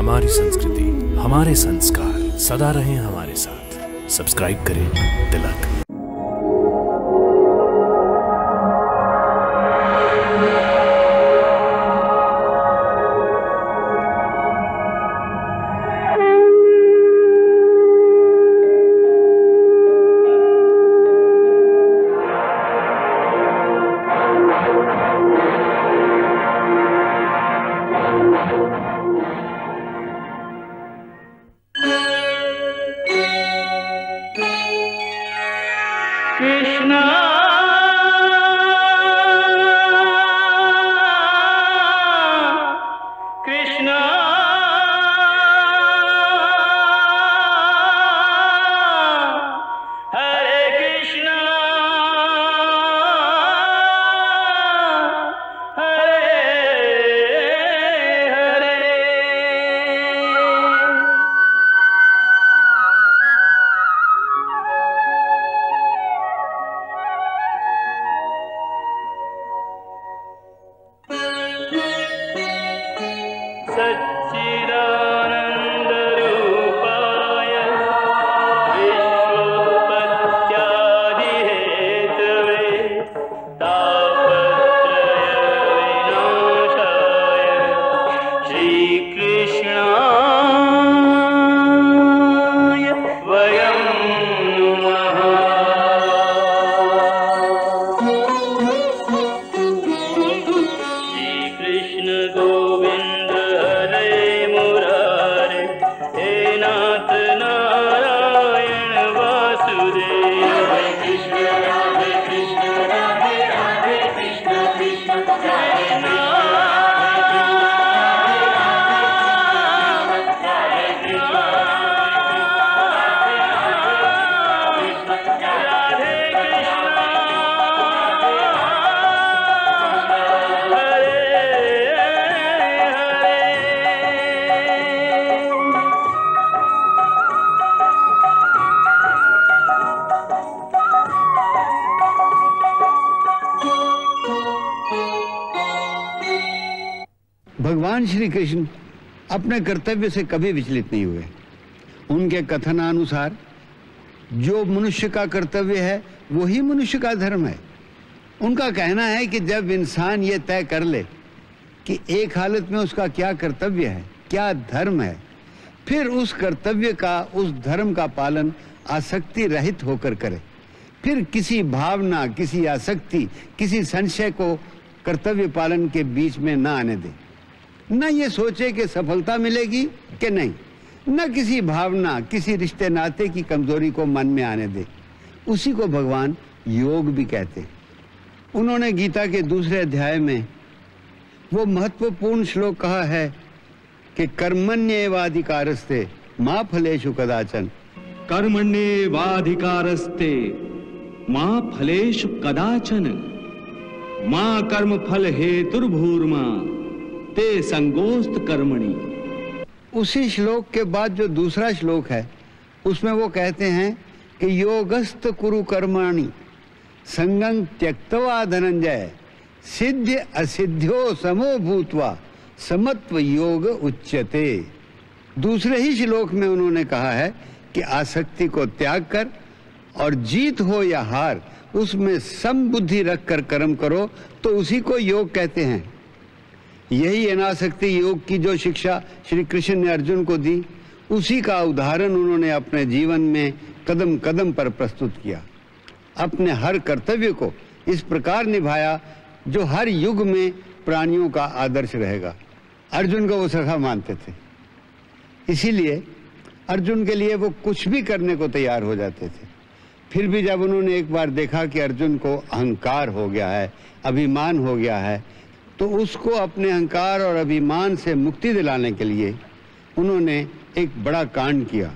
हमारी संस्कृति, हमारे संस्कार सदा रहें हमारे साथ। सब्सक्राइब करें तिलक। भगवान श्री कृष्ण अपने कर्तव्य से कभी विचलित नहीं हुए। उनके कथनानुसार जो मनुष्य का कर्तव्य है वही मनुष्य का धर्म है। उनका कहना है कि जब इंसान ये तय कर ले कि एक हालत में उसका क्या कर्तव्य है, क्या धर्म है, फिर उस कर्तव्य का, उस धर्म का पालन आसक्ति रहित होकर करे। फिर किसी भावना, किसी आसक्ति, किसी संशय को कर्तव्य पालन के बीच में ना आने दे। न ये सोचे कि सफलता मिलेगी कि नहीं, न किसी भावना, किसी रिश्ते नाते की कमजोरी को मन में आने दे। उसी को भगवान योग भी कहते हैं। उन्होंने गीता के दूसरे अध्याय में वो महत्वपूर्ण श्लोक कहा है कि कर्मण्येवाधिकारस्ते मा फलेषु कदाचन। कर्मण्येवाधिकारस्ते मा फलेषु कदाचन मा कर्म फल हेतुर्भूर्मा ते संगोस्त कर्मणि। उसी श्लोक के बाद जो दूसरा श्लोक है उसमें वो कहते हैं कि योगस्थ कुरु कर्माणि संगं त्यक्त्वा धनंजय सिद्ध असिद्ध्यो समो भूत्वा समत्व योग उच्यते। दूसरे ही श्लोक में उन्होंने कहा है कि आसक्ति को त्याग कर और जीत हो या हार उसमें सम बुद्धि रखकर कर्म करो तो उसी को योग कहते हैं। यही अनासक्ति योग की जो शिक्षा श्री कृष्ण ने अर्जुन को दी, उसी का उदाहरण उन्होंने अपने जीवन में कदम कदम पर प्रस्तुत किया। अपने हर कर्तव्य को इस प्रकार निभाया जो हर युग में प्राणियों का आदर्श रहेगा। अर्जुन को वो सखा मानते थे, इसीलिए अर्जुन के लिए वो कुछ भी करने को तैयार हो जाते थे। फिर भी जब उन्होंने एक बार देखा कि अर्जुन को अहंकार हो गया है, अभिमान हो गया है, तो उसको अपने अहंकार और अभिमान से मुक्ति दिलाने के लिए उन्होंने एक बड़ा कांड किया।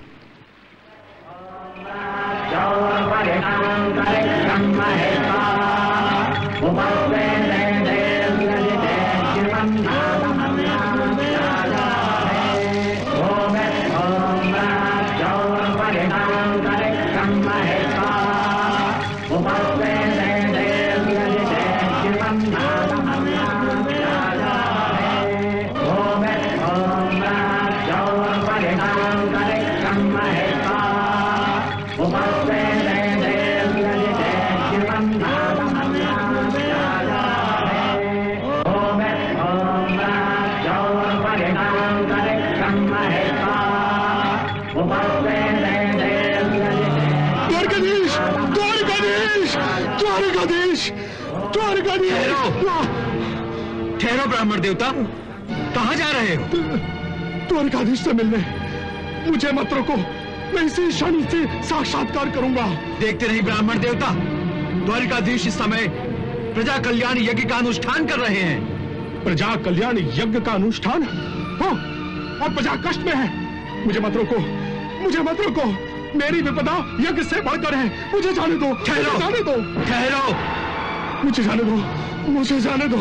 द्वारकाधीश, द्वारकाधीश, द्वारकाधीश, द्वारकाधीश। ठहरो ब्राह्मण देवता, कहाँ जा रहे हो? द्वारकाधीश से मिलने। मुझे मत रोको, मैं इसी क्षण से साक्षात्कार करूंगा। देखते नहीं ब्राह्मण देवता, द्वारकाधीश इस समय प्रजा कल्याण यज्ञ का अनुष्ठान कर रहे हैं। प्रजा कल्याण यज्ञ का अनुष्ठान? हाँ, और प्रजा कष्ट में है। मुझे मत रोको, मुझे मत रोको। मेरी विपदा यज्ञ से बढ़कर है। मुझे जाने दो, ठहरो, जाने दो, ठहरो। मुझे जाने दो, मुझे जाने दो,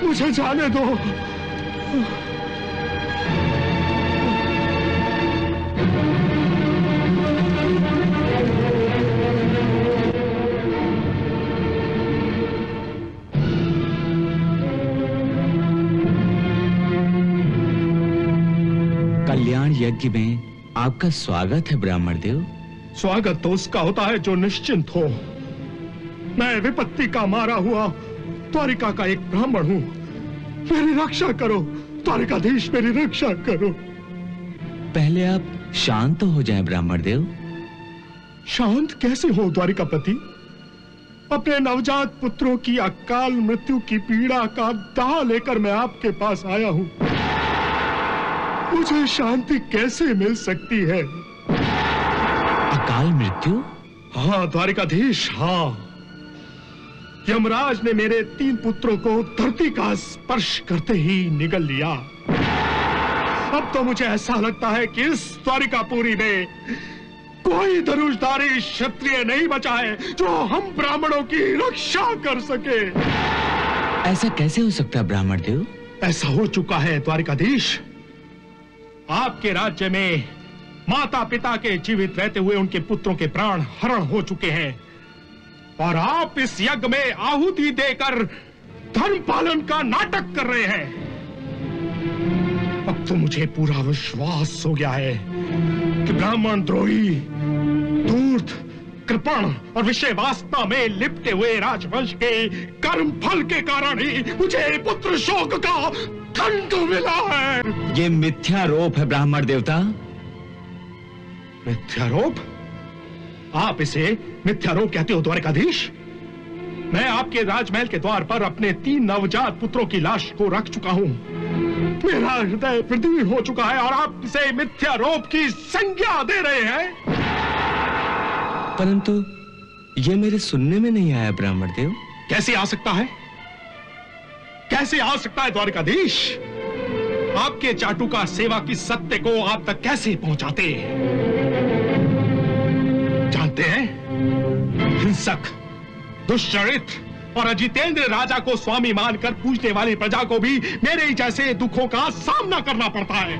मुझे जाने दो। कल्याण यज्ञ में आपका स्वागत है ब्राह्मण देव। स्वागत तो उसका होता है जो निश्चिंत हो। मैं विपत्ति का मारा हुआ द्वारिका का एक ब्राह्मण हूँ। मेरी रक्षा करो द्वारिकाधीश, मेरी रक्षा करो। पहले आप शांत हो जाएं ब्राह्मण देव। शांत कैसे हो द्वारिकापति? अपने नवजात पुत्रों की अकाल मृत्यु की पीड़ा का दाह लेकर मैं आपके पास आया हूँ। मुझे शांति कैसे मिल सकती है? अकाल मृत्यु? हाँ द्वारिकाधीश, हाँ। यमराज ने मेरे 3 पुत्रों को धरती का स्पर्श करते ही निगल लिया। अब तो मुझे ऐसा लगता है कि इस द्वारिकापुरी में कोई धनुषधारी क्षत्रिय नहीं बचा है जो हम ब्राह्मणों की रक्षा कर सके। ऐसा कैसे हो सकता है ब्राह्मण देव? ऐसा हो चुका है द्वारिकाधीश। आपके राज्य में माता पिता के जीवित रहते हुए उनके पुत्रों के प्राण हरण हो चुके हैं और आप इस यज्ञ में आहुति देकर धर्म पालन का नाटक कर रहे हैं। अब तो मुझे पूरा विश्वास हो गया है कि ब्राह्मण द्रोही, धूर्त, कृपण और विषय वासना में लिपटे हुए राजवंश के कर्म फल के कारण ही मुझे पुत्र शोक का दंड मिला है। ये मिथ्यारोप है ब्राह्मण देवता। मिथ्यारोप? आप इसे मिथ्यारोप कहते हो द्वारकाधीश? मैं आपके राजमहल के द्वार पर अपने 3 नवजात पुत्रों की लाश को रख चुका हूं। मेरा हृदय प्रदीर्ण हो चुका है और आप इसे मिथ्यारोप की संज्ञा दे रहे हैं। परंतु ये मेरे सुनने में नहीं आया ब्राह्मण देव। कैसे आ सकता है? कैसे आ सकता है द्वारकाधीश? आपके चाटुका सेवा की सत्य को आप तक कैसे पहुंचाते जानते हैं? हिंसक, दुष्चरित्र और अजितेंद्र राजा को स्वामी मानकर पूजने वाली प्रजा को भी मेरे ही जैसे दुखों का सामना करना पड़ता है।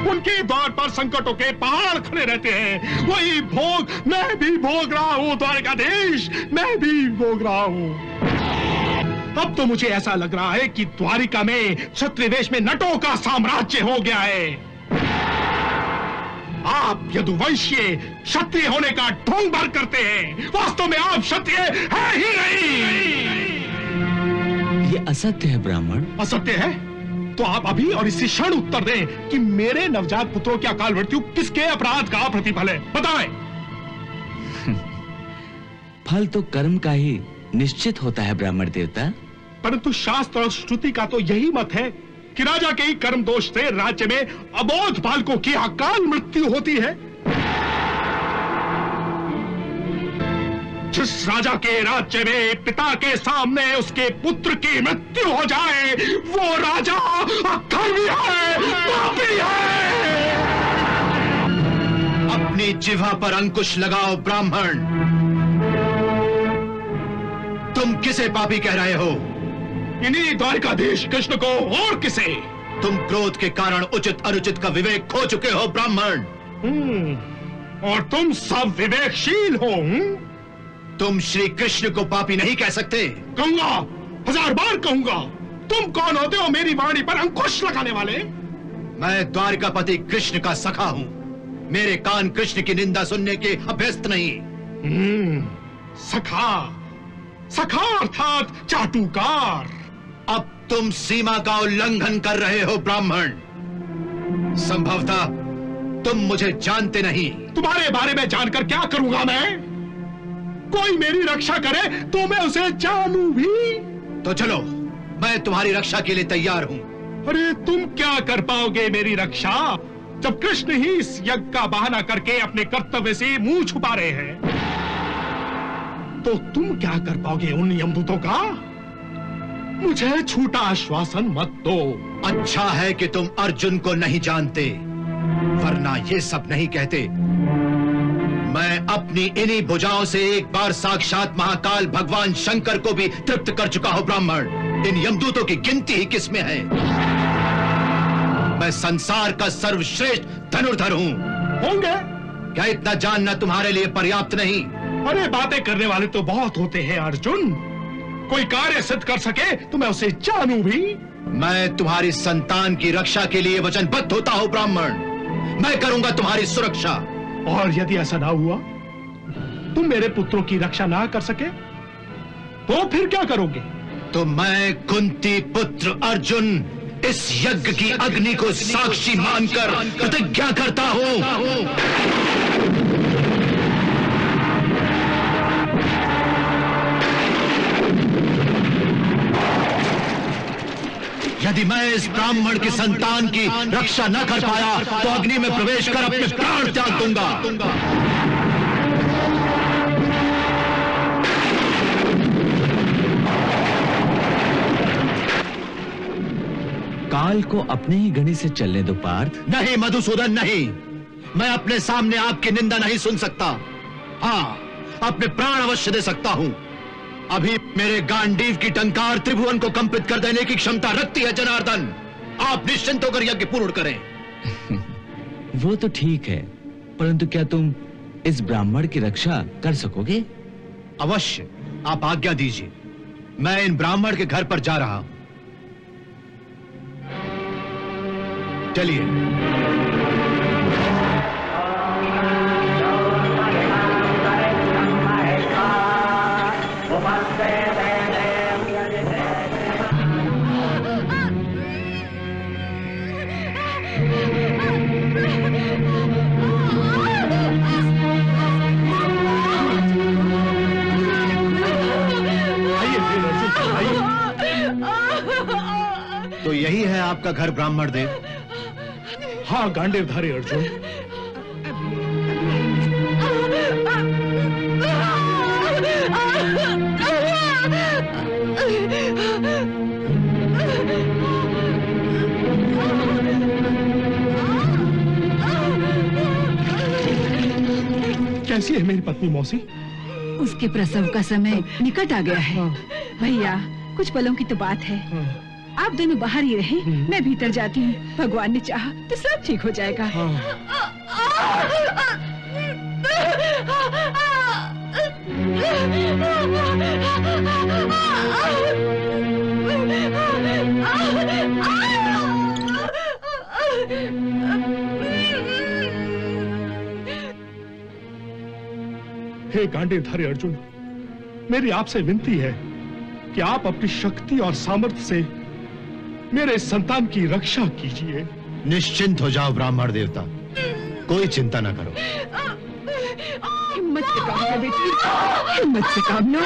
उनके द्वार पर संकटों के पहाड़ खड़े रहते हैं। वही भोग मैं भी भोग रहा हूं द्वारकाधीश, मैं भी भोग रहा हूं। अब तो मुझे ऐसा लग रहा है कि द्वारिका में क्षत्रिय वेश में नटों का साम्राज्य हो गया है। आप यदुवंशीय क्षत्रिय होने का ढोंग भर करते हैं। वास्तव में आप क्षत्रिय है ही नहीं। ये असत्य है ब्राह्मण। असत्य है तो आप अभी और इसी क्षण उत्तर दें कि मेरे नवजात पुत्रों की अकाल मृत्यु किसके अपराध का प्रतिफल है? बताएं। फल तो कर्म का ही निश्चित होता है ब्राह्मण देवता। परंतु शास्त्र और श्रुति का तो यही मत है कि राजा के ही कर्म दोष से राज्य में अबोध बालकों की अकाल मृत्यु होती है। जिस राजा के राज्य में पिता के सामने उसके पुत्र की मृत्यु हो जाए वो राजा अधर्मी है, पापी है। अपनी जिह्वा पर अंकुश लगाओ ब्राह्मण। तुम किसे पापी कह रहे हो? इन्हीं द्वारकाधीश कृष्ण को, और किसे? तुम क्रोध के कारण उचित अनुचित का विवेक खो चुके हो ब्राह्मण। और तुम सब विवेकशील हो। तुम श्री कृष्ण को पापी नहीं कह सकते। कहूंगा, 1000 बार कहूंगा। तुम कौन होते हो मेरी वाणी पर अंकुश लगाने वाले? मैं द्वारिकापति कृष्ण का सखा हूं। मेरे कान कृष्ण की निंदा सुनने के अभ्यस्त नहीं। सखा, सखा अर्थात चाटुकार। अब तुम सीमा का उल्लंघन कर रहे हो ब्राह्मण। संभवतः तुम मुझे जानते नहीं। तुम्हारे बारे में जानकर क्या करूंगा मैं? कोई मेरी रक्षा करे तो मैं उसे जानूं भी। तो चलो, मैं तुम्हारी रक्षा के लिए तैयार हूं। अरे तुम क्या कर पाओगे मेरी रक्षा, जब कृष्ण ही इस यज्ञ का बहाना करके अपने कर्तव्य से मुंह छुपा रहे हैं? तो तुम क्या कर पाओगे उन यमदूतों का? मुझे झूठा आश्वासन मत दो। अच्छा है कि तुम अर्जुन को नहीं जानते, वरना ये सब नहीं कहते। मैं अपनी इन्हीं भुजाओं से एक बार साक्षात महाकाल भगवान शंकर को भी तृप्त कर चुका हूं। ब्राह्मण, इन यमदूतों की गिनती ही किसमें है? मैं संसार का सर्वश्रेष्ठ धनुर्धर हूं। होंगे? क्या इतना जानना तुम्हारे लिए पर्याप्त नहीं? अरे बातें करने वाले तो बहुत होते हैं अर्जुन। कोई कार्य सिद्ध कर सके तो मैं उसे जानूं भी। मैं तुम्हारी संतान की रक्षा के लिए वचनबद्ध होता हूं ब्राह्मण। मैं करूंगा तुम्हारी सुरक्षा। और यदि ऐसा ना हुआ, तुम मेरे पुत्रों की रक्षा ना कर सके, तो फिर क्या करोगे? तो मैं कुंती पुत्र अर्जुन इस यज्ञ की अग्नि को साक्षी मानकर प्रतिज्ञा करता हूं। यदि मैं इस ब्राह्मण की संतान की रक्षा न कर पाया तो अग्नि में प्रवेश कर अपने प्राण त्याग दूंगा। काल को अपने ही गणित से चलने दो पार्थ। नहीं मधुसूदन, नहीं। मैं अपने सामने आपकी निंदा नहीं सुन सकता। हाँ, अपने प्राण अवश्य दे सकता हूं। अभी मेरे गांडीव की टंकार त्रिभुवन को कंपित कर देने की क्षमता रखती है जनार्दन। आप निश्चिंत होकर यज्ञ पूर्ण करें। वो तो ठीक है, परंतु क्या तुम इस ब्राह्मण की रक्षा कर सकोगे? अवश्य, आप आज्ञा दीजिए। मैं इन ब्राह्मण के घर पर जा रहा हूं। चलिए। तो यही है आपका घर ब्राह्मण देव? हाँ गांडीवधारी अर्जुन। कैसी है मेरी पत्नी मौसी? उसके प्रसव का समय निकट आ गया है। भैया, कुछ पलों की तो बात है। आप दोनों बाहर ही रहें, मैं भीतर जाती हूँ। भगवान ने चाहा तो सब ठीक हो जाएगा। हे गांडीवधारी अर्जुन, मेरी आपसे विनती है कि आप अपनी शक्ति और सामर्थ्य से मेरे संतान की रक्षा कीजिए। निश्चिंत हो जाओ ब्राह्मण देवता, कोई चिंता न करो। हिम्मत से काम लो बेटी, हिम्मत से काम लो।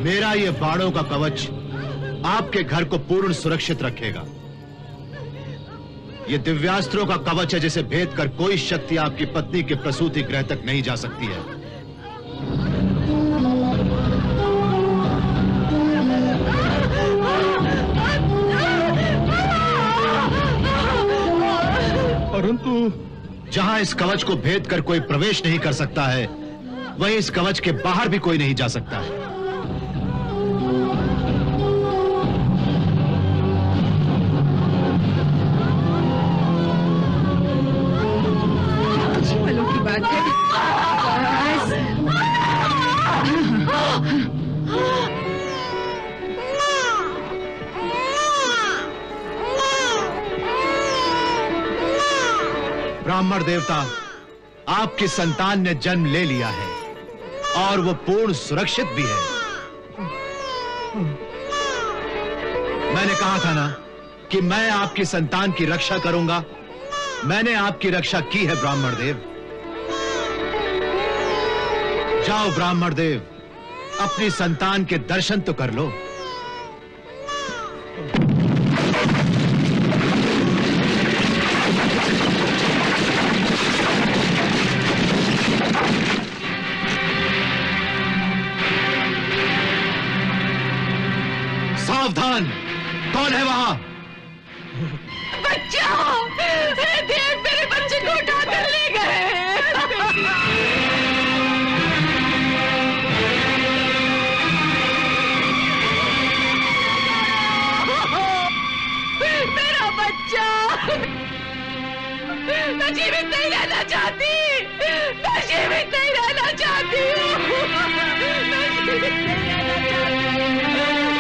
मेरा ये बाणों का कवच आपके घर को पूर्ण सुरक्षित रखेगा। ये दिव्यास्त्रों का कवच है जिसे भेद कर कोई शक्ति आपकी पत्नी के प्रसूति गृह तक नहीं जा सकती है। परंतु जहां इस कवच को भेद कर कोई प्रवेश नहीं कर सकता है, वहीं इस कवच के बाहर भी कोई नहीं जा सकता है। कुछ पलों की बात है। ब्राह्मण देवता, आपकी संतान ने जन्म ले लिया है और वो पूर्ण सुरक्षित भी है। मैंने कहा था ना कि मैं आपकी संतान की रक्षा करूंगा। मैंने आपकी रक्षा की है ब्राह्मण देव। जाओ ब्राह्मण देव, अपनी संतान के दर्शन तो कर लो। सावधान, कौन है वहां? बच्चा, देव मेरे बच्चे को उठा कर ले गए। मेरा बच्चा, मैं जीवित नहीं रहना चाहती। मैं जीवित नहीं रहना चाहती हूँ। मैं जीवित नहीं रहना चाहती।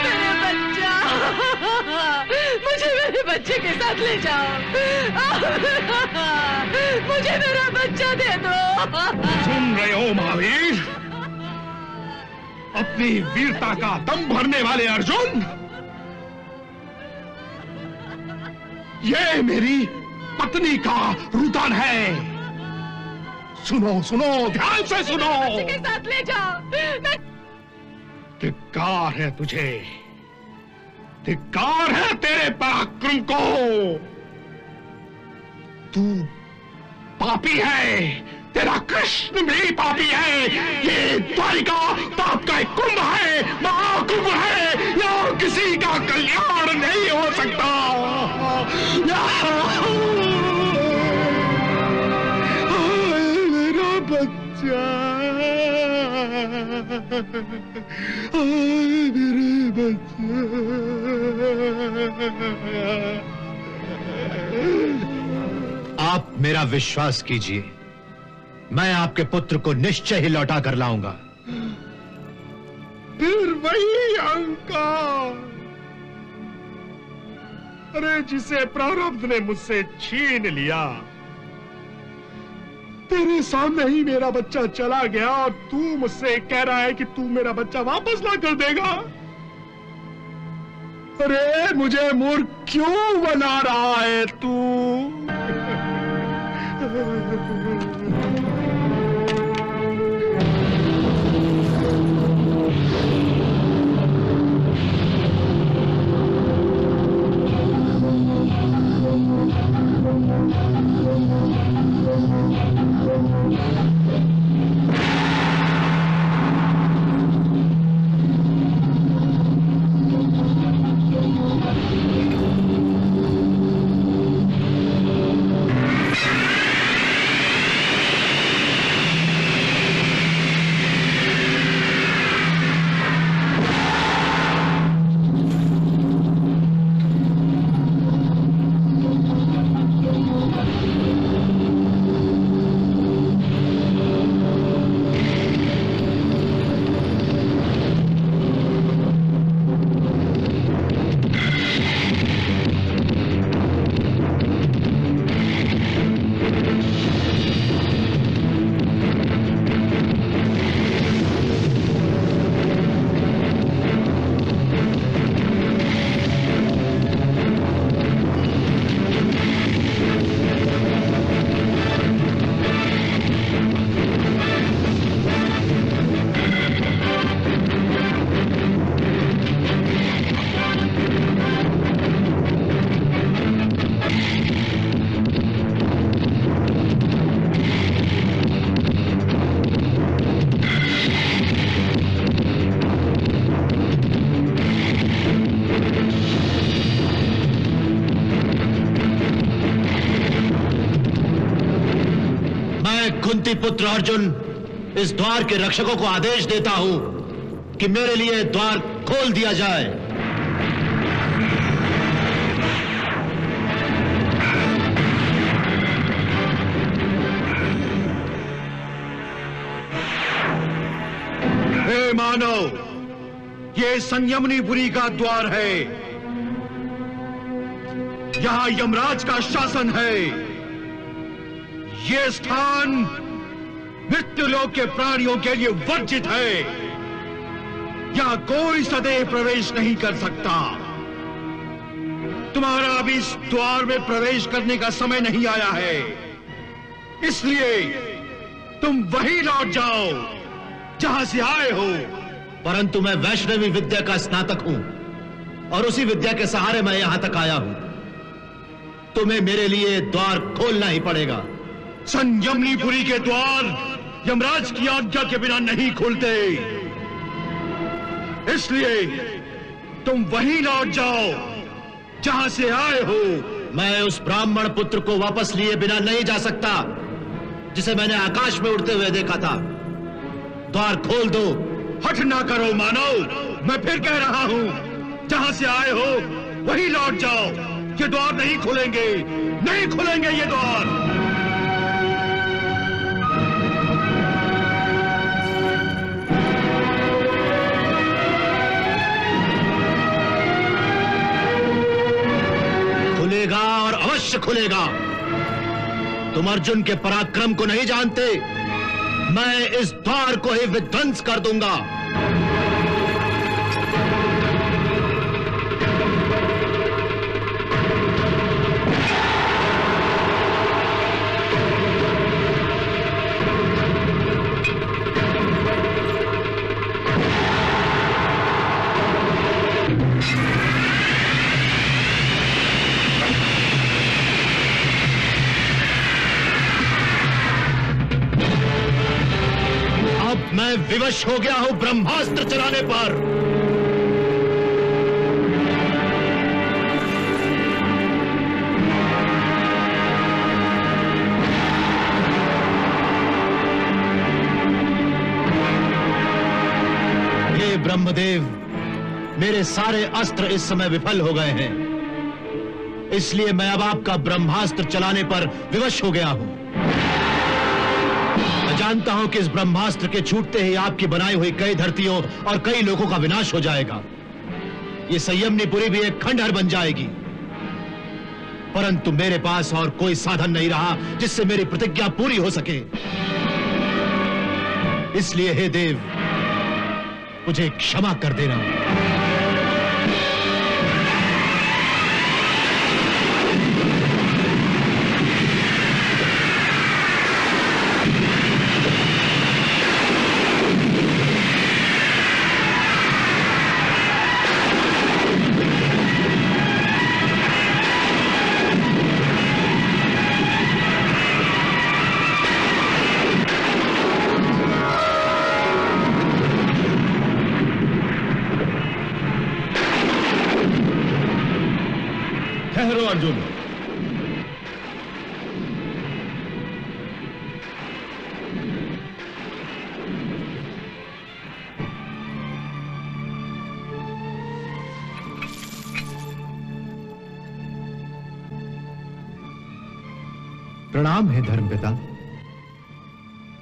मेरा बच्चा, मुझे मेरे बच्चे के साथ ले जाओ। मुझे मेरा बच्चा दे दो। सुन रहे हो महावीर? अपनी वीरता का दम भरने वाले अर्जुन, ये मेरी पत्नी का रुदन है। सुनो सुनो, ध्यान से सुनो। बच्चे के साथ ले जाओ। मैं धिक्कार है तुझे, धिक्कार है तेरे पराक्रम को। तू पापी है, तेरा कृष्ण भी पापी है। ये द्वारिका पाप का एक कुंभ है, महाकुंभ है। यहाँ किसी का कल्याण नहीं हो सकता। मेरा बच्चा, मेरे बच्चे। आप मेरा विश्वास कीजिए, मैं आपके पुत्र को निश्चय ही लौटा कर लाऊंगा। फिर वही अहंकार, अरे जिसे प्रारब्ध ने मुझसे छीन लिया। तेरे सामने ही मेरा बच्चा चला गया और तू मुझसे कह रहा है कि तू मेरा बच्चा वापस ला कर देगा। अरे मुझे मूर्ख क्यों बना रहा है तू? मैं कुंती पुत्र अर्जुन इस द्वार के रक्षकों को आदेश देता हूं कि मेरे लिए द्वार खोल दिया जाए। हे मानव, ये संयमनीपुरी का द्वार है। यहां यमराज का शासन है। ये स्थान मृत्युलोक के प्राणियों के लिए वर्जित है। यहां कोई सदैव प्रवेश नहीं कर सकता। तुम्हारा अभी इस द्वार में प्रवेश करने का समय नहीं आया है, इसलिए तुम वहीं लौट जाओ जहां से आए हो। परंतु मैं वैष्णवी विद्या का स्नातक हूं और उसी विद्या के सहारे मैं यहां तक आया हूं। तुम्हें मेरे लिए द्वार खोलना ही पड़ेगा। संयमनीपुरी के द्वार यमराज की आज्ञा के बिना नहीं खुलते, इसलिए तुम वहीं लौट जाओ जहां से आए हो। मैं उस ब्राह्मण पुत्र को वापस लिए बिना नहीं जा सकता जिसे मैंने आकाश में उड़ते हुए देखा था। द्वार खोल दो। हठ ना करो मानव, मैं फिर कह रहा हूं, जहां से आए हो वहीं लौट जाओ। ये द्वार नहीं खुलेंगे, नहीं खुलेंगे ये द्वार। खुलेगा और अवश्य खुलेगा। तुम अर्जुन के पराक्रम को नहीं जानते। मैं इस द्वार को ही विध्वंस कर दूंगा। मैं विवश हो गया हूं ब्रह्मास्त्र चलाने पर। हे ब्रह्मदेव, मेरे सारे अस्त्र इस समय विफल हो गए हैं, इसलिए मैं अब आपका ब्रह्मास्त्र चलाने पर विवश हो गया हूं। जानता हूं कि इस ब्रह्मास्त्र के छूटते ही आपकी बनाई हुई कई धरतियों और कई लोगों का विनाश हो जाएगा। ये संयमनीपुरी भी एक खंडहर बन जाएगी। परंतु मेरे पास और कोई साधन नहीं रहा जिससे मेरी प्रतिज्ञा पूरी हो सके। इसलिए हे देव, मुझे क्षमा कर देना। अर्जुन, प्रणाम है धर्मपिता।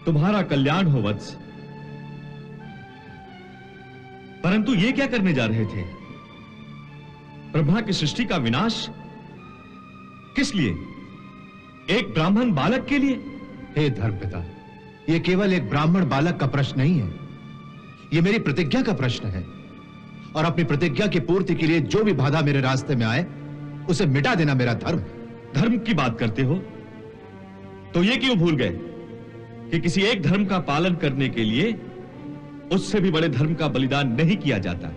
तुम्हारा कल्याण हो वत्स। परंतु ये क्या करने जा रहे थे? ब्रह्मा की सृष्टि का विनाश किस लिए? एक ब्राह्मण बालक के लिए? हे धर्मपिता, यह केवल एक ब्राह्मण बालक का प्रश्न नहीं है, यह मेरी प्रतिज्ञा का प्रश्न है। और अपनी प्रतिज्ञा की पूर्ति के लिए जो भी बाधा मेरे रास्ते में आए उसे मिटा देना मेरा धर्म। धर्म की बात करते हो तो यह क्यों भूल गए कि किसी एक धर्म का पालन करने के लिए उससे भी बड़े धर्म का बलिदान नहीं किया जाता।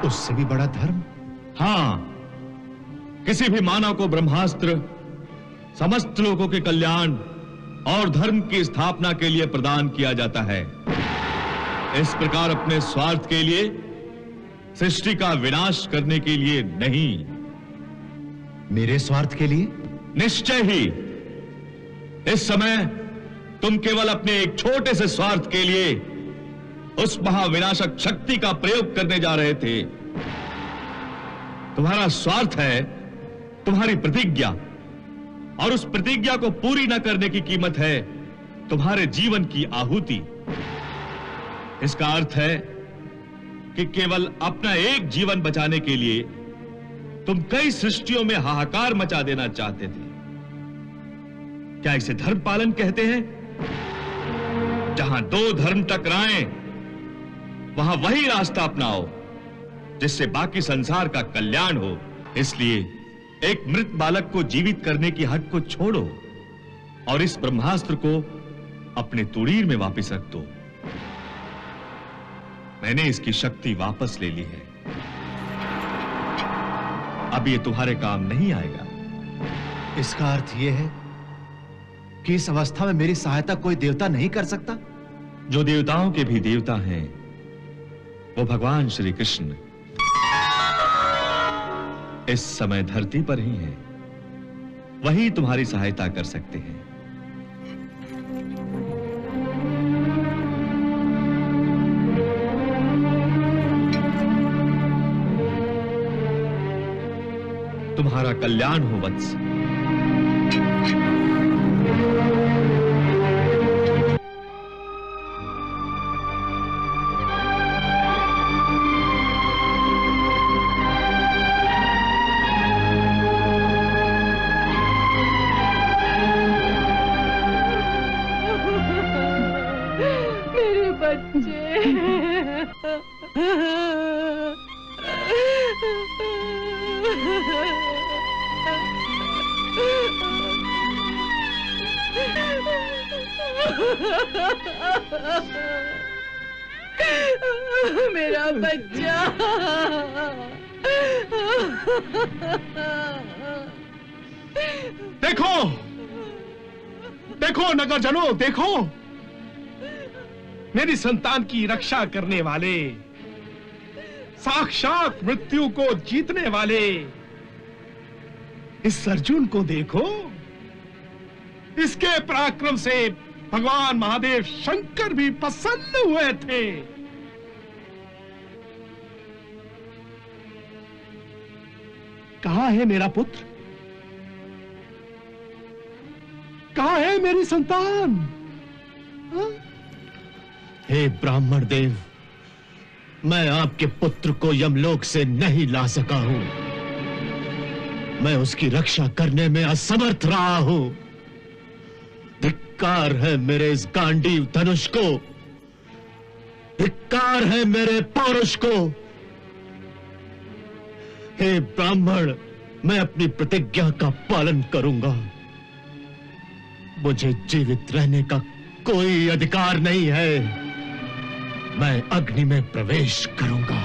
उससे भी बड़ा धर्म? हां, किसी भी मानव को ब्रह्मास्त्र समस्त लोगों के कल्याण और धर्म की स्थापना के लिए प्रदान किया जाता है। इस प्रकार अपने स्वार्थ के लिए, सृष्टि का विनाश करने के लिए नहीं। मेरे स्वार्थ के लिए? निश्चय ही। इस समय तुम केवल अपने एक छोटे से स्वार्थ के लिए उस महाविनाशक शक्ति का प्रयोग करने जा रहे थे। तुम्हारा स्वार्थ है तुम्हारी प्रतिज्ञा, और उस प्रतिज्ञा को पूरी न करने की कीमत है तुम्हारे जीवन की आहुति। इसका अर्थ है कि केवल अपना एक जीवन बचाने के लिए तुम कई सृष्टियों में हाहाकार मचा देना चाहते थे। क्या इसे धर्म पालन कहते हैं? जहां दो धर्म टकराएं, वहां वही रास्ता अपनाओ जिससे बाकी संसार का कल्याण हो। इसलिए एक मृत बालक को जीवित करने की हट को छोड़ो और इस ब्रह्मास्त्र को अपने तुड़ीर में वापस रख दो। मैंने इसकी शक्ति वापस ले ली है। अब ये तुम्हारे काम नहीं आएगा। इसका अर्थ यह है कि इस अवस्था में मेरी सहायता कोई देवता नहीं कर सकता? जो देवताओं के भी देवता हैं वो भगवान श्री कृष्ण इस समय धरती पर ही हैं। वही तुम्हारी सहायता कर सकते हैं। तुम्हारा कल्याण हो वत्स। मेरे बच्चे। मेरा बच्चा। देखो देखो नगरजनों, देखो मेरी संतान की रक्षा करने वाले, साक्षात मृत्यु को जीतने वाले इस अर्जुन को देखो। इसके पराक्रम से भगवान महादेव शंकर भी प्रसन्न हुए थे। कहां है मेरा पुत्र? कहां है मेरी संतान? हा? हे ब्राह्मण देव, मैं आपके पुत्र को यमलोक से नहीं ला सका हूं। मैं उसकी रक्षा करने में असमर्थ रहा हूं। धिक्कार है मेरे इस गांडीव धनुष को, धिक्कार है मेरे पौरुष को। हे ब्राह्मण, मैं अपनी प्रतिज्ञा का पालन करूंगा। मुझे जीवित रहने का कोई अधिकार नहीं है। मैं अग्नि में प्रवेश करूंगा।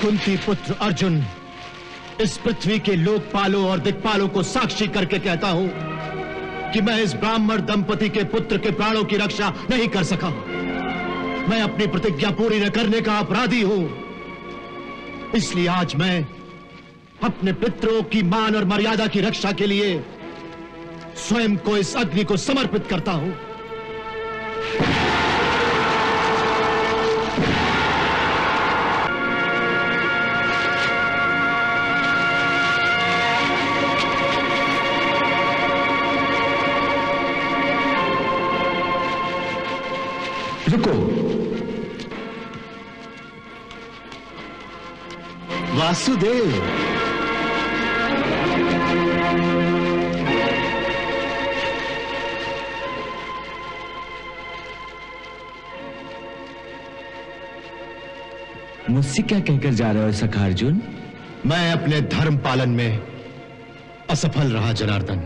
कुंती पुत्र अर्जुन इस पृथ्वी के लोकपालों और दिक्पालों को साक्षी करके कहता हूं कि मैं इस ब्राह्मण दंपति के पुत्र के प्राणों की रक्षा नहीं कर सका। मैं अपनी प्रतिज्ञा पूरी न करने का अपराधी हूं। इसलिए आज मैं अपने पितरों की मान और मर्यादा की रक्षा के लिए स्वयं को इस अग्नि को समर्पित करता हूं। रुको, वासुदेव, मुझसे क्या कहकर जा रहे हो सखा अर्जुन? मैं अपने धर्म पालन में असफल रहा जनार्दन।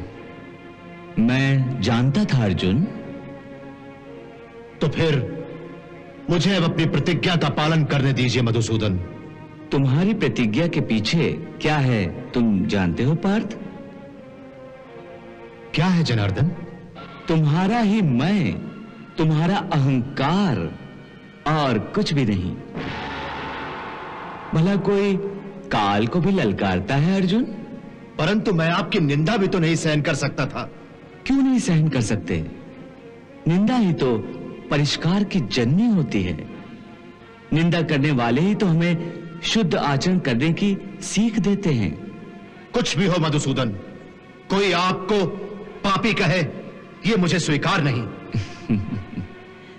मैं जानता था अर्जुन। तो फिर मुझे अब अपनी प्रतिज्ञा का पालन करने दीजिए मधुसूदन। तुम्हारी प्रतिज्ञा के पीछे क्या है तुम जानते हो पार्थ? क्या है जनार्दन? तुम्हारा ही मैं, तुम्हारा अहंकार, और कुछ भी नहीं। भला कोई काल को भी ललकारता है अर्जुन? परंतु मैं आपकी निंदा भी तो नहीं सहन कर सकता था। क्यों नहीं सहन कर सकते? निंदा ही तो परिष्कार की जननी होती है। निंदा करने वाले ही तो हमें शुद्ध आचरण करने की सीख देते हैं। कुछ भी हो मधुसूदन, कोई आपको पापी कहे ये मुझे स्वीकार नहीं।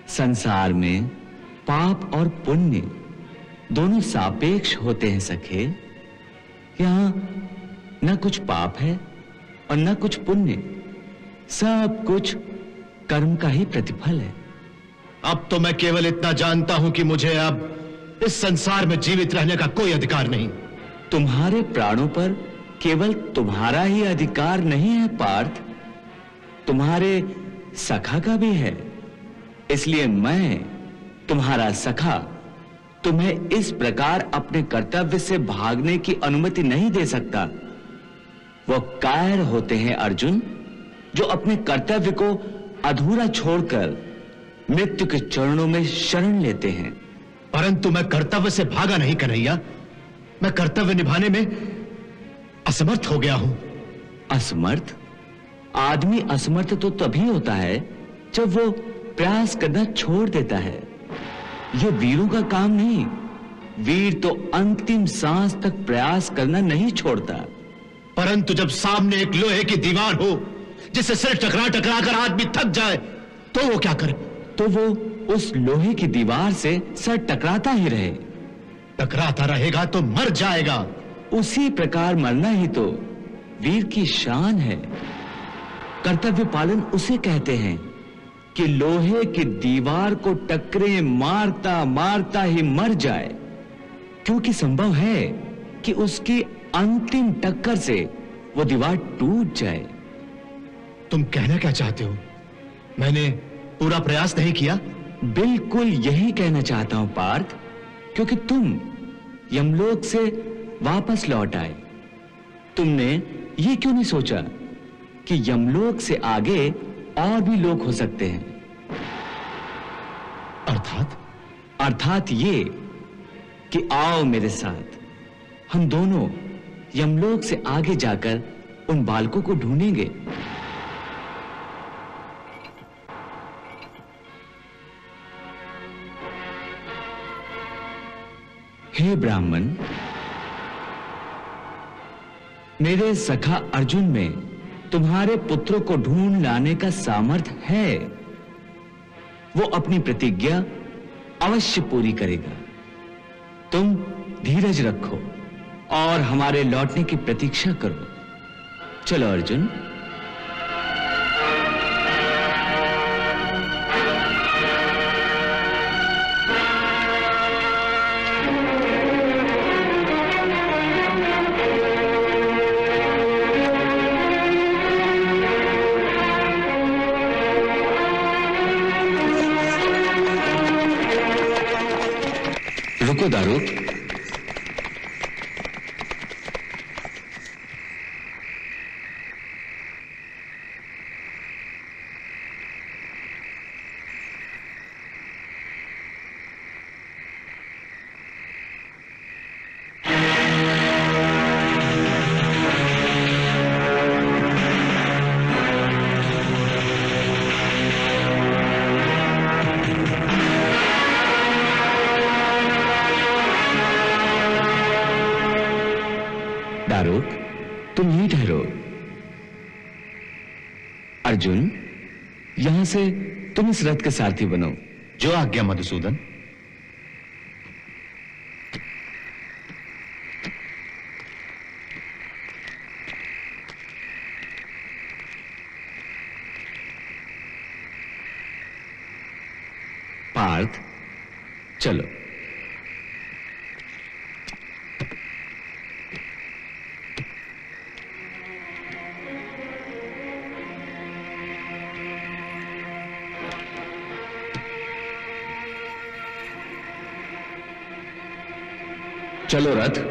संसार में पाप और पुण्य दोनों सापेक्ष होते हैं सखे। यहां न कुछ पाप है और न कुछ पुण्य, सब कुछ कर्म का ही प्रतिफल है। अब तो मैं केवल इतना जानता हूं कि मुझे अब इस संसार में जीवित रहने का कोई अधिकार नहीं। तुम्हारे प्राणों पर केवल तुम्हारा ही अधिकार नहीं है पार्थ, तुम्हारे सखा का भी है। इसलिए मैं, तुम्हारा सखा, तुम्हें इस प्रकार अपने कर्तव्य से भागने की अनुमति नहीं दे सकता। वो कायर होते हैं अर्जुन, जो अपने कर्तव्य को अधूरा छोड़कर मृत्यु के चरणों में शरण लेते हैं। परंतु मैं कर्तव्य से भागा नहीं कन्हैया, मैं कर्तव्य निभाने में असमर्थ हो गया हूं। असमर्थ? आदमी असमर्थ तो तभी होता है जब वो प्रयास करना छोड़ देता है। ये वीरों का काम नहीं। वीर तो अंतिम सांस तक प्रयास करना नहीं छोड़ता। परंतु जब सामने एक लोहे की दीवार हो जिससे सिर टकरा टकरा कर आदमी थक जाए तो वो क्या करे? तो वो उस लोहे की दीवार से सर टकराता ही रहे। टकराता रहेगा तो मर जाएगा। उसी प्रकार मरना ही तो वीर की शान है। कर्तव्य पालन उसे कहते हैं कि लोहे की दीवार को टकरे मारता मारता ही मर जाए, क्योंकि संभव है कि उसकी अंतिम टक्कर से वो दीवार टूट जाए। तुम कहना क्या चाहते हो? मैंने पूरा प्रयास नहीं किया? बिल्कुल यही कहना चाहता हूं पार्थ, क्योंकि तुम यमलोक से वापस लौट आए। तुमने ये क्यों नहीं सोचा कि यमलोक से आगे और भी लोग हो सकते हैं? अर्थात ये कि आओ मेरे साथ, हम दोनों यमलोक से आगे जाकर उन बालकों को ढूंढेंगे। हे ब्राह्मण, मेरे सखा अर्जुन में तुम्हारे पुत्रों को ढूंढ लाने का सामर्थ्य है। वो अपनी प्रतिज्ञा अवश्य पूरी करेगा। तुम धीरज रखो और हमारे लौटने की प्रतीक्षा करो। चलो अर्जुन। रुको दारुक, दारुक, तुम यहीं ठहरो। अर्जुन, यहां से तुम इस रथ के सारथी बनो। जो आज्ञा मधुसूदन। पार्थ, चलो। चलो रथ।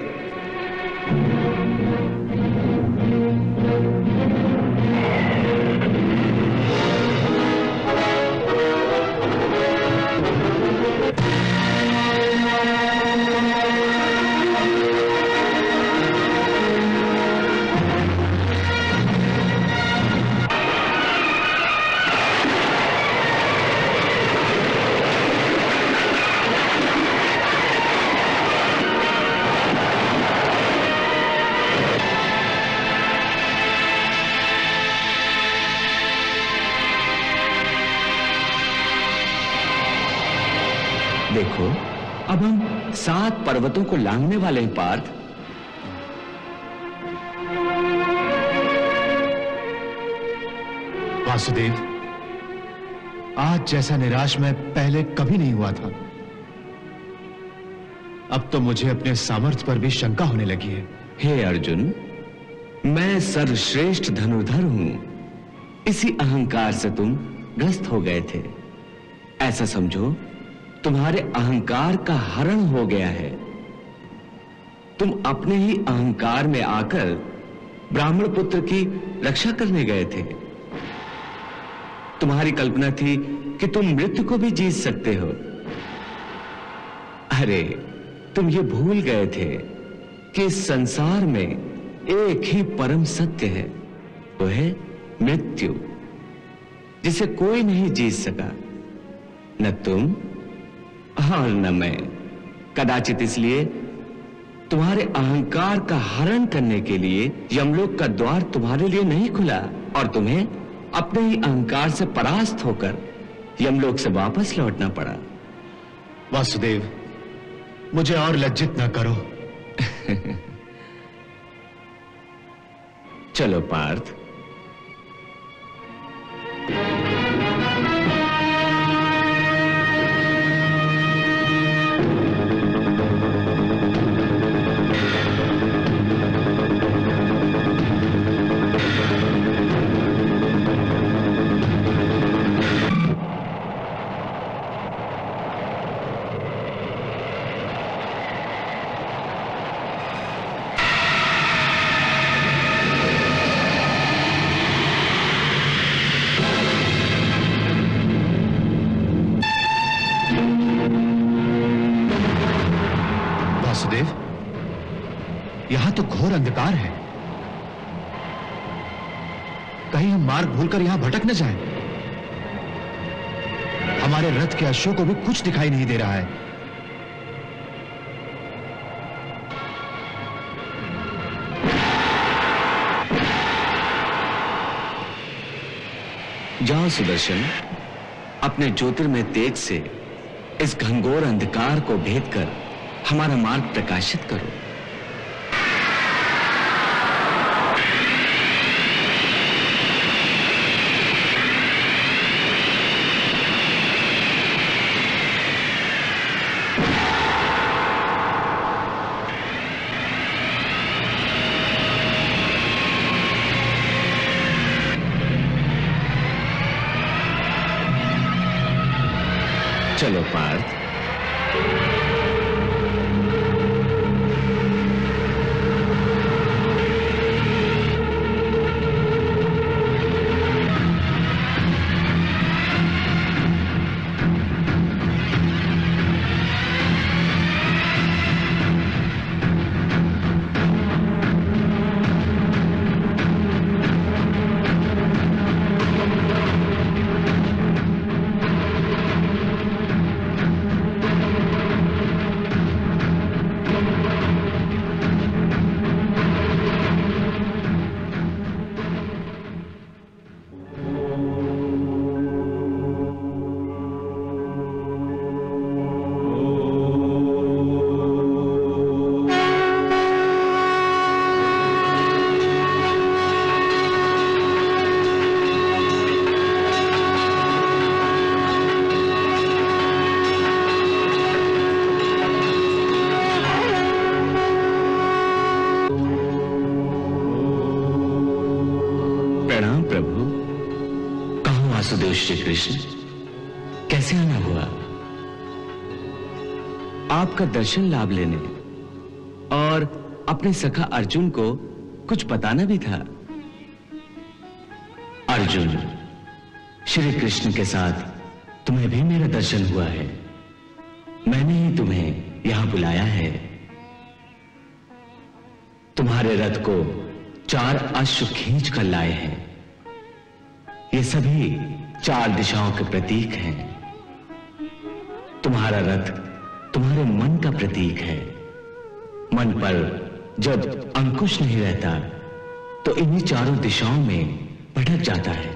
देखो, अब हम 7 पर्वतों को लांघने वाले हैं पार्थ। वासुदेव, आज जैसा निराश मैं पहले कभी नहीं हुआ था। अब तो मुझे अपने सामर्थ्य पर भी शंका होने लगी है। हे अर्जुन, मैं सर्वश्रेष्ठ धनुर्धर हूं। इसी अहंकार से तुम ग्रस्त हो गए थे। ऐसा समझो तुम्हारे अहंकार का हरण हो गया है। तुम अपने ही अहंकार में आकर ब्राह्मण पुत्र की रक्षा करने गए थे। तुम्हारी कल्पना थी कि तुम मृत्यु को भी जीत सकते हो। अरे, तुम ये भूल गए थे कि इस संसार में एक ही परम सत्य है, वो है मृत्यु, जिसे कोई नहीं जीत सका, न तुम और न मैं। कदाचित इसलिए तुम्हारे अहंकार का हरण करने के लिए यमलोक का द्वार तुम्हारे लिए नहीं खुला और तुम्हें अपने ही अहंकार से परास्त होकर यमलोक से वापस लौटना पड़ा। वासुदेव, मुझे और लज्जित न करो। चलो पार्थ। यहां तो घोर अंधकार है। कहीं हम मार्ग भूलकर यहां भटक न जाएं। हमारे रथ के अश्वों को भी कुछ दिखाई नहीं दे रहा है। जाओ सुदर्शन, अपने ज्योतिर्मय तेज से इस घनघोर अंधकार को भेद कर हमारा मार्ग प्रकाशित करो। चलो पार्थ। श्री कृष्ण, कैसे आना हुआ? आपका दर्शन लाभ लेने और अपने सखा अर्जुन को कुछ बताना भी था। अर्जुन, श्री कृष्ण के साथ तुम्हें भी मेरा दर्शन हुआ है। मैंने ही तुम्हें यहां बुलाया है। तुम्हारे रथ को 4 अश्व खींच कर लाए हैं। ये सभी 4 दिशाओं के प्रतीक हैं। तुम्हारा रथ तुम्हारे मन का प्रतीक है। मन पर जब अंकुश नहीं रहता तो इन्हीं 4 दिशाओं में भटक जाता है।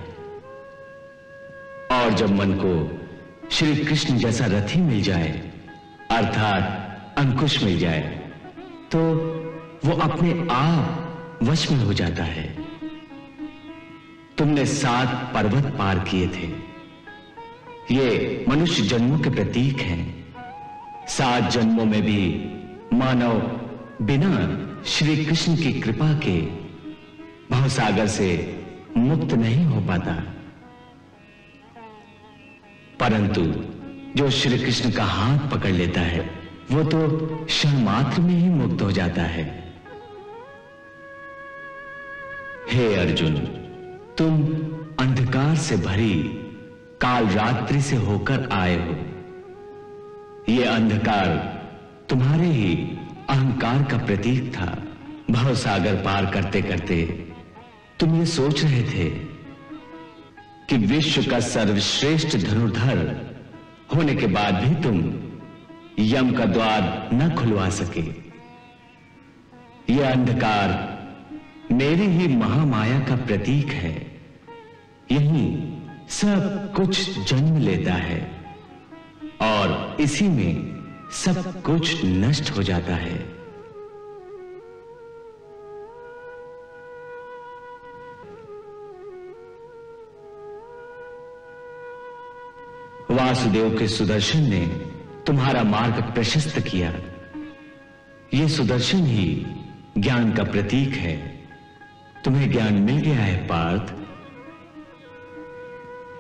और जब मन को श्री कृष्ण जैसा रथी मिल जाए, अर्थात अंकुश मिल जाए, तो वो अपने आप वश में हो जाता है। तुमने 7 पर्वत पार किए थे। ये मनुष्य जन्मों के प्रतीक हैं। 7 जन्मों में भी मानव बिना श्री कृष्ण की कृपा के भवसागर से मुक्त नहीं हो पाता। परंतु जो श्री कृष्ण का हाथ पकड़ लेता है वो तो क्षण मात्र में ही मुक्त हो जाता है। हे अर्जुन, तुम अंधकार से भरी काल रात्रि से होकर आए हो। यह अंधकार तुम्हारे ही अहंकार का प्रतीक था। भवसागर पार करते करते तुम ये सोच रहे थे कि विश्व का सर्वश्रेष्ठ धनुर्धर होने के बाद भी तुम यम का द्वार न खुलवा सके। यह अंधकार मेरी ही महामाया का प्रतीक है। यही सब कुछ जन्म लेता है और इसी में सब कुछ नष्ट हो जाता है। वासुदेव के सुदर्शन ने तुम्हारा मार्ग प्रशस्त किया। यह सुदर्शन ही ज्ञान का प्रतीक है। तुम्हें ज्ञान मिल गया है पार्थ।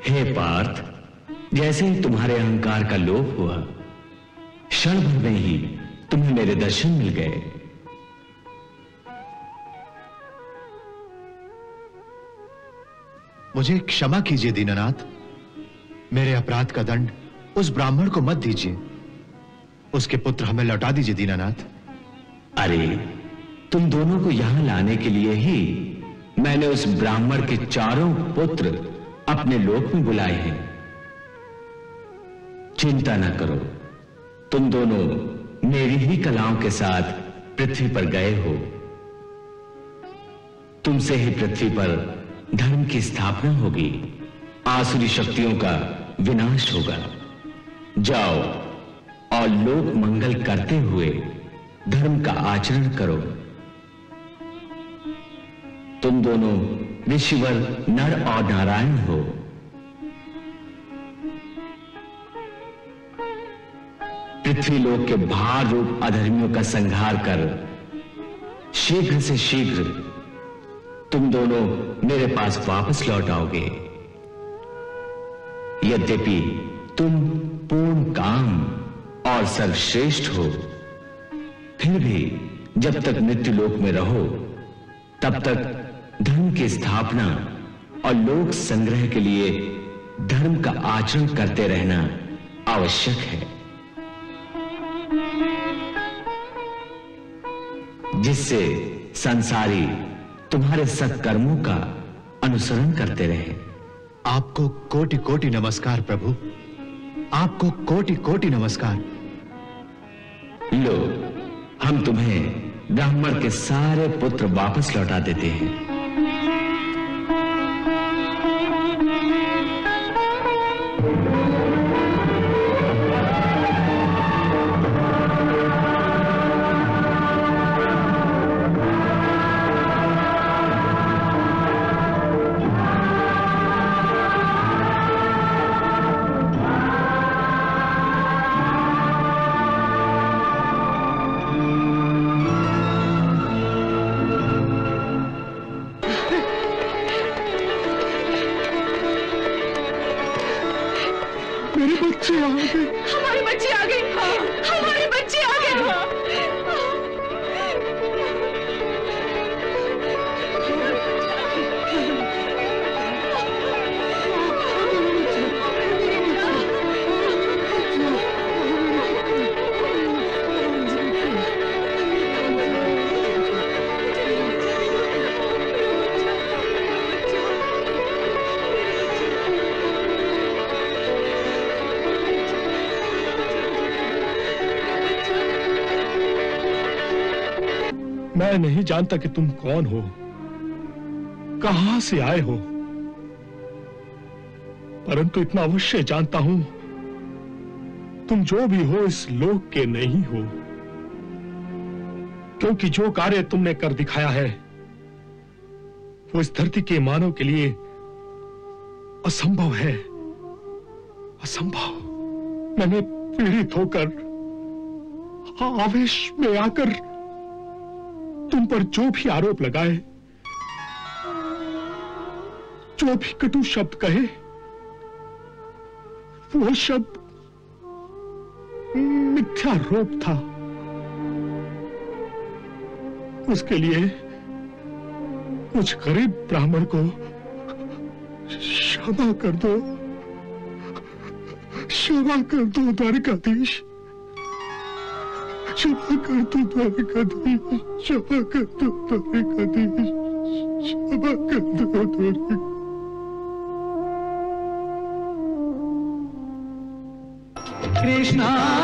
हे पार्थ, जैसे ही तुम्हारे अहंकार का लोप हुआ, क्षण भर में ही तुम्हें मेरे दर्शन मिल गए। मुझे क्षमा कीजिए दीननाथ। मेरे अपराध का दंड उस ब्राह्मण को मत दीजिए। उसके पुत्र हमें लौटा दीजिए दीननाथ। अरे, तुम दोनों को यहां लाने के लिए ही मैंने उस ब्राह्मण के 4 पुत्र अपने लोक में बुलाए हैं। चिंता न करो, तुम दोनों मेरी ही कलाओं के साथ पृथ्वी पर गए हो। तुमसे ही पृथ्वी पर धर्म की स्थापना होगी, आसुरी शक्तियों का विनाश होगा। जाओ और लोक मंगल करते हुए धर्म का आचरण करो। तुम दोनों ऋषिवर नर और नारायण हो। पृथ्वी लोक के भार रूप अधर्मियों का संहार कर शीघ्र से शीघ्र तुम दोनों मेरे पास वापस लौट आओगे। यद्यपि तुम पूर्ण काम और सर्वश्रेष्ठ हो, फिर भी जब तक मृत्यु लोक में रहो तब तक धर्म की स्थापना और लोक संग्रह के लिए धर्म का आचरण करते रहना आवश्यक है, जिससे संसारी तुम्हारे सत्कर्मों का अनुसरण करते रहे। आपको कोटि कोटि नमस्कार प्रभु, आपको कोटि कोटि नमस्कार। लो, हम तुम्हें ब्राह्मण के सारे पुत्र वापस लौटा देते हैं। हमारे बच्चे आ गए, हमारे बच्चे आ गए। मैं नहीं जानता कि तुम कौन हो, कहां से आए हो, परंतु इतना अवश्य जानता हूं, तुम जो भी हो इस लोक के नहीं हो, क्योंकि जो कार्य तुमने कर दिखाया है वो इस धरती के मानव के लिए असंभव है, असंभव। मैंने पीड़ित होकर, आवेश में आकर तुम पर जो भी आरोप लगाए, जो भी कटु शब्द कहे, वो शब्द मिथ्यारोप था। उसके लिए कुछ गरीब ब्राह्मण को क्षमा कर दो, क्षमा कर दो द्वारिकाधीश, क्षमा कर दो द्वारिकाधीश, क्षमा कर दो द्वारिकाधीश, क्षमा कर दो द्वारिकाधीश। कृष्णा